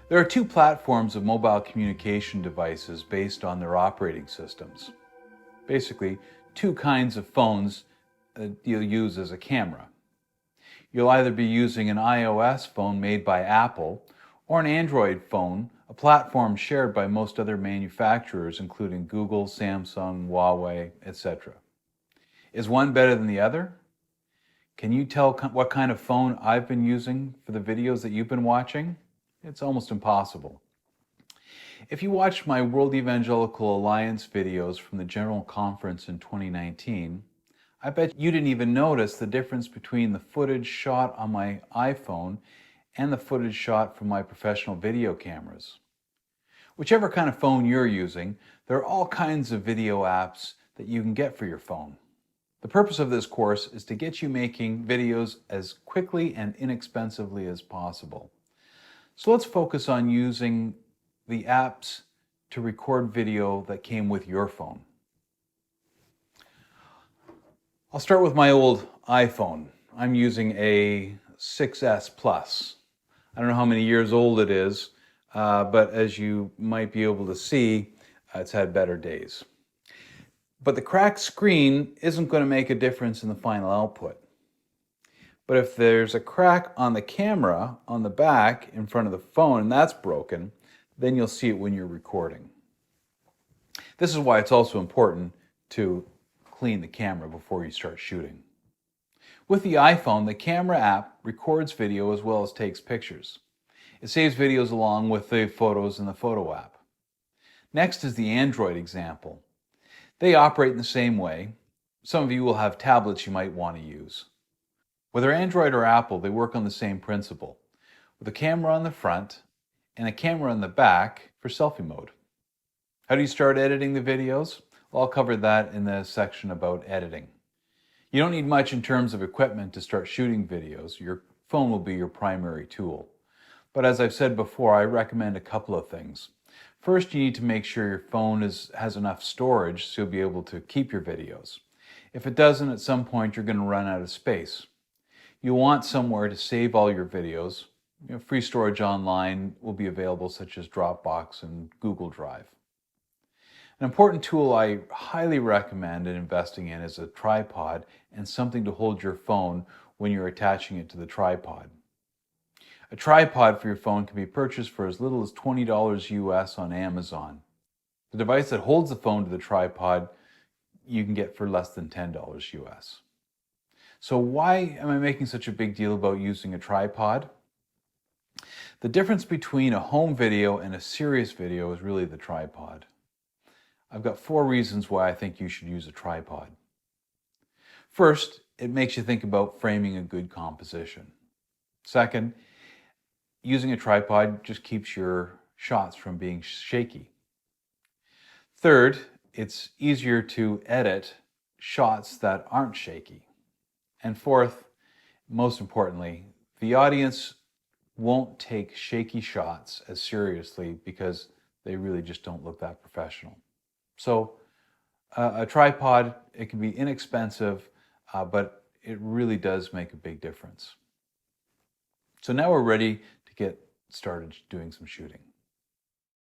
There are two platforms of mobile communication devices based on their operating systems. Basically, two kinds of phones that you'll use as a camera. You'll either be using an iOS phone made by Apple or an Android phone, a platform shared by most other manufacturers including Google, Samsung, Huawei, etc. Is one better than the other? Can you tell what kind of phone I've been using for the videos that you've been watching? It's almost impossible. If you watched my World Evangelical Alliance videos from the General Conference in 2019, I bet you didn't even notice the difference between the footage shot on my iPhone and the footage shot from my professional video cameras. Whichever kind of phone you're using, there are all kinds of video apps that you can get for your phone. The purpose of this course is to get you making videos as quickly and inexpensively as possible. So let's focus on using the apps to record video that came with your phone. I'll start with my old iPhone. I'm using a 6S Plus. I don't know how many years old it is, but as you might be able to see, it's had better days. But the cracked screen isn't going to make a difference in the final output. But if there's a crack on the camera on the back in front of the phone and that's broken, then you'll see it when you're recording. This is why it's also important to clean the camera before you start shooting. With the iPhone, the camera app records video as well as takes pictures. It saves videos along with the photos in the photo app. Next is the Android example. They operate in the same way. Some of you will have tablets you might want to use. Whether Android or Apple, they work on the same principle, with a camera on the front and a camera on the back for selfie mode. How do you start editing the videos? Well, I'll cover that in the section about editing. You don't need much in terms of equipment to start shooting videos. Your phone will be your primary tool. But as I've said before, I recommend a couple of things. First, you need to make sure your phone has enough storage so you'll be able to keep your videos. If it doesn't, at some point you're going to run out of space. You'll want somewhere to save all your videos. Free storage online will be available, such as Dropbox and Google Drive. An important tool I highly recommend in investing in is a tripod and something to hold your phone when you're attaching it to the tripod. A tripod for your phone can be purchased for as little as $20 US on Amazon. The device that holds the phone to the tripod you can get for less than $10 US. So why am I making such a big deal about using a tripod? The difference between a home video and a serious video is really the tripod. I've got 4 reasons why I think you should use a tripod. First, it makes you think about framing a good composition. Second, using a tripod just keeps your shots from being shaky. Third, it's easier to edit shots that aren't shaky. And fourth, most importantly, the audience won't take shaky shots as seriously because they really just don't look that professional. So a tripod, it can be inexpensive, but it really does make a big difference. So now we're ready to get started doing some shooting.